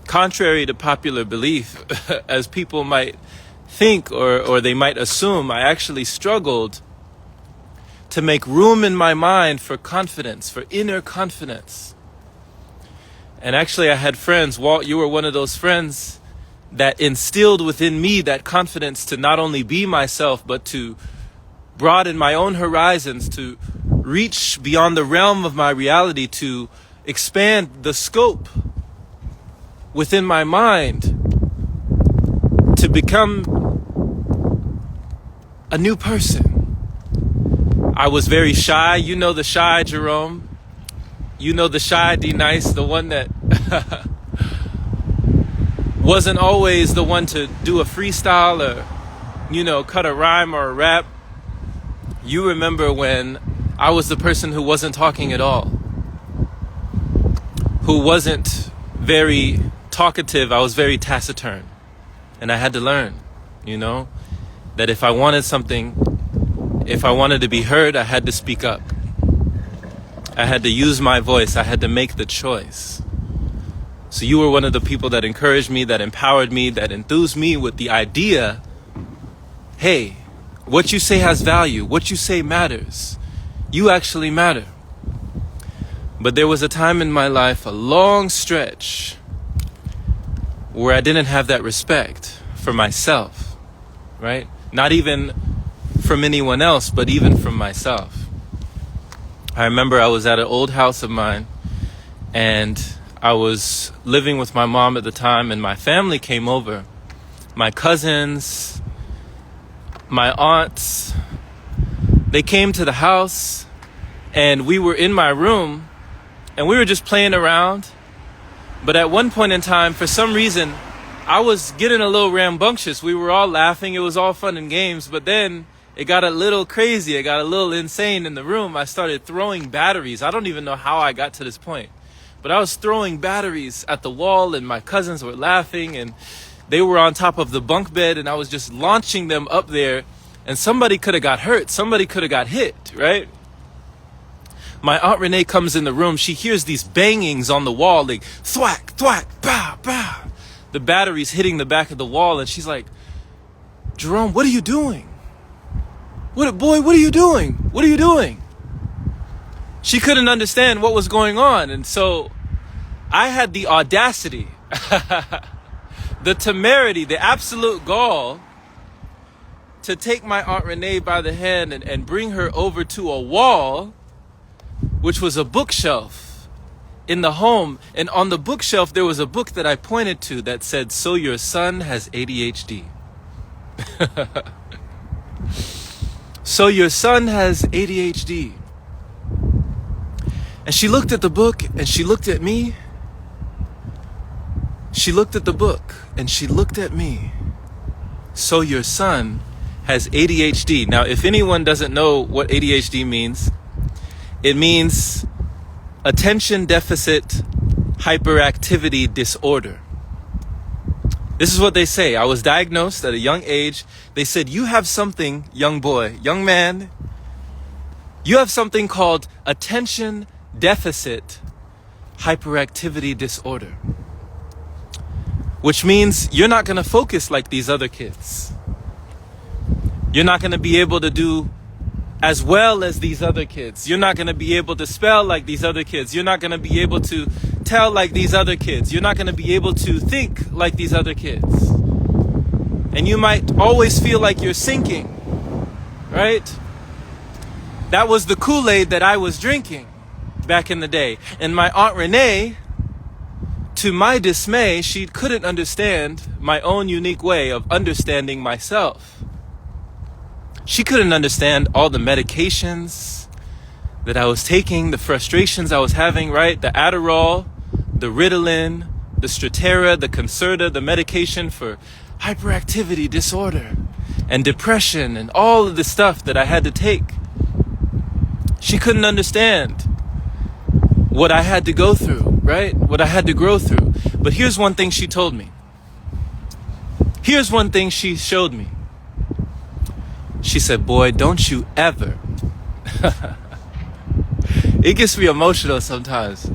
contrary to popular belief, as people might think or they might assume, I actually struggled to make room in my mind for confidence, for inner confidence. And actually, I had friends. Walt, you were one of those friends that instilled within me that confidence to not only be myself, but to broaden my own horizons, to reach beyond the realm of my reality, to expand the scope within my mind, to become a new person. I was very shy. You know the shy Jerome. You know the shy D-Nice, the one that wasn't always the one to do a freestyle or, cut a rhyme or a rap. You remember when I was the person who wasn't talking at all, who wasn't very talkative. I was very taciturn. And I had to learn, that if I wanted something, if I wanted to be heard, I had to speak up. I had to use my voice. I had to make the choice. So you were one of the people that encouraged me, that empowered me, that enthused me with the idea, hey, what you say has value. What you say matters. You actually matter. But there was a time in my life, a long stretch, where I didn't have that respect for myself, right? Not even from anyone else, but even from myself. I remember I was at an old house of mine, and I was living with my mom at the time, and my family came over. My cousins, my aunts, they came to the house, and we were in my room, and we were just playing around. But at one point in time, for some reason, I was getting a little rambunctious. We were all laughing. It was all fun and games. But then it got a little crazy. It got a little insane in the room. I started throwing batteries. I don't even know how I got to this point. But I was throwing batteries at the wall, and my cousins were laughing, and they were on top of the bunk bed, and I was just launching them up there, and somebody could have got hurt. Somebody could have got hit, right? My Aunt Renee comes in the room. She hears these bangings on the wall, like thwack, thwack, bah, bah. The batteries hitting the back of the wall, and she's like, Jerome, what are you doing? What are you doing? What are you doing? She couldn't understand what was going on, and so I had the audacity, the temerity, the absolute gall to take my Aunt Renee by the hand and bring her over to a wall, which was a bookshelf in the home. And on the bookshelf, there was a book that I pointed to that said, "So Your Son Has ADHD." So your son has ADHD. And she looked at the book, and she looked at me. She looked at the book, and she looked at me. So your son has ADHD. Now, if anyone doesn't know what ADHD means, it means attention deficit hyperactivity disorder. This is what they say. I was diagnosed at a young age. They said, you have something, young boy, young man, you have something called attention deficit hyperactivity disorder, which means you're not going to focus like these other kids. You're not going to be able to do as well as these other kids. You're not going to be able to spell like these other kids. You're not going to be able to tell like these other kids. You're not going to be able to think like these other kids. And you might always feel like you're sinking, right? That was the Kool-Aid that I was drinking back in the day. And my Aunt Renee, to my dismay, she couldn't understand my own unique way of understanding myself. She couldn't understand all the medications that I was taking, the frustrations I was having, right? The Adderall, the Ritalin, the Strattera, the Concerta, the medication for hyperactivity disorder and depression and all of the stuff that I had to take. She couldn't understand what I had to go through, right? What I had to grow through. But here's one thing she told me. Here's one thing she showed me. She said, boy, don't you ever. It gets me emotional sometimes.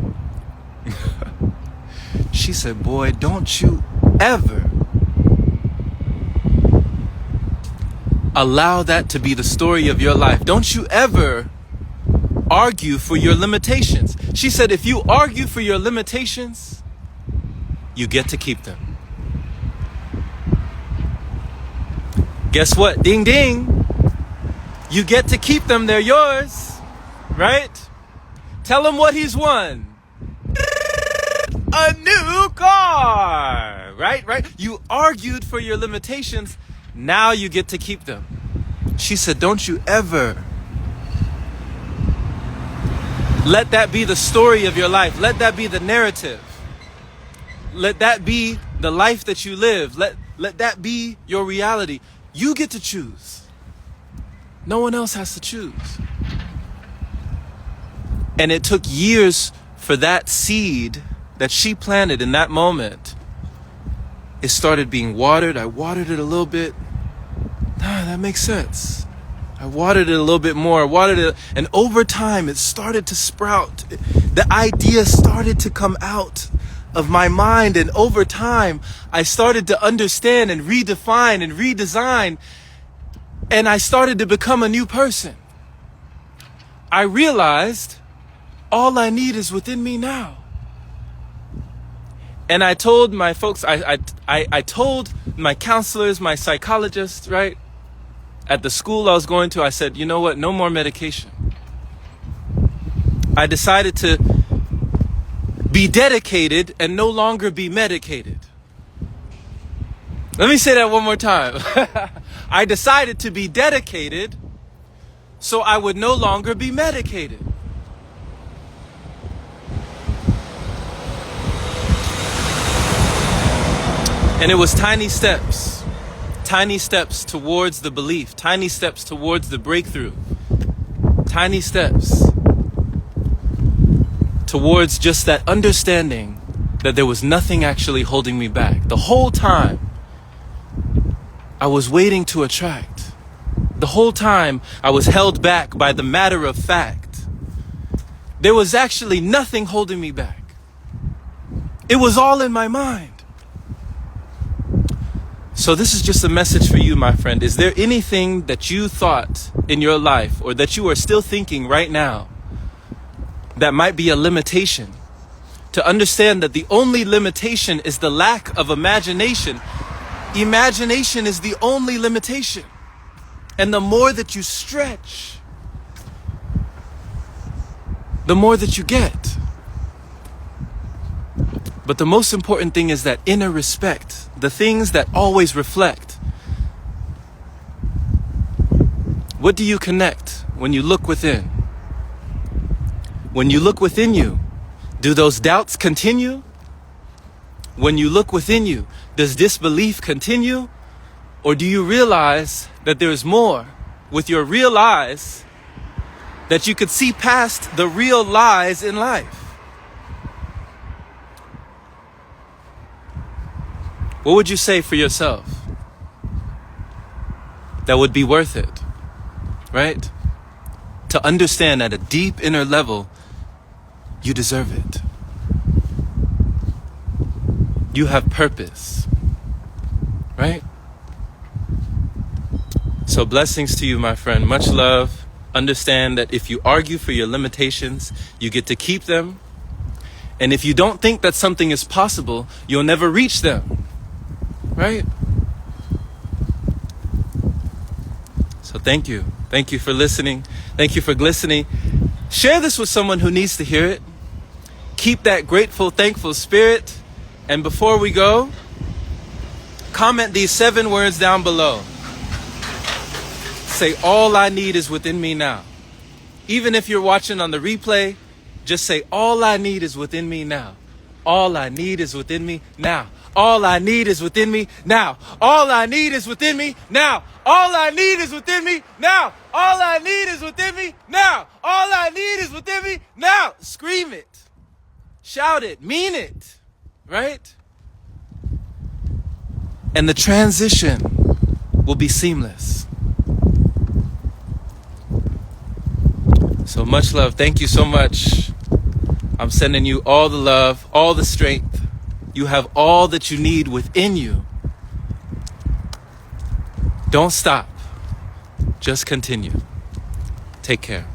She She said, boy, don't you ever allow that to be the story of your life. Don't you ever argue for your limitations. She said, if you argue for your limitations, you get to keep them. Guess what? Ding, ding. You get to keep them. They're yours. Right? Tell him what he's won. A new car. Right? You argued for your limitations. Now you get to keep them. She said, don't you ever let that be the story of your life. Let that be the narrative. Let that be the life that you live. Let that be your reality. You get to choose. No one else has to choose. And it took years for that seed that she planted in that moment. It started being watered. I watered it a little bit. That makes sense. I watered it a little bit more. Watered it, and over time it started to sprout. The idea started to come out of my mind, and over time I started to understand and redefine and redesign, and I started to become a new person. I realized all I need is within me now. And I told my folks, I told my counselors, my psychologists, right? At the school I was going to, I said, you know what? No more medication. I decided to be dedicated and no longer be medicated. Let me say that one more time. I decided to be dedicated so I would no longer be medicated. And it was tiny steps towards the belief, tiny steps towards the breakthrough, tiny steps towards just that understanding that there was nothing actually holding me back. The whole time I was waiting to attract. The whole time I was held back by the matter of fact. There was actually nothing holding me back. It was all in my mind. So this is just a message for you, my friend. Is there anything that you thought in your life or that you are still thinking right now that might be a limitation? To understand that the only limitation is the lack of imagination. Imagination is the only limitation. And the more that you stretch, the more that you get. But the most important thing is that inner respect, the things that always reflect. What do you connect when you look within? When you look within you, do those doubts continue? When you look within you, does disbelief continue? Or do you realize that there is more with your real eyes, that you could see past the real lies in life? What would you say for yourself that would be worth it, right? To understand at a deep inner level, you deserve it. You have purpose, right? So blessings to you, my friend. Much love. Understand that if you argue for your limitations, you get to keep them. And if you don't think that something is possible, you'll never reach them. Right? So thank you. Thank you for listening. Thank you for glistening. Share this with someone who needs to hear it. Keep that grateful, thankful spirit. And before we go, comment these 7 words down below. Say, all I need is within me now. Even if you're watching on the replay, just say, all I need is within me now. All I need is within me now. All I need is within me now. All I need is within me now. All I need is within me now. All I need is within me now. All I need is within me now. Scream it. Shout it. Mean it. Right? And the transition will be seamless. So much love. Thank you so much. I'm sending you all the love, all the strength. You have all that you need within you. Don't stop. Just continue. Take care.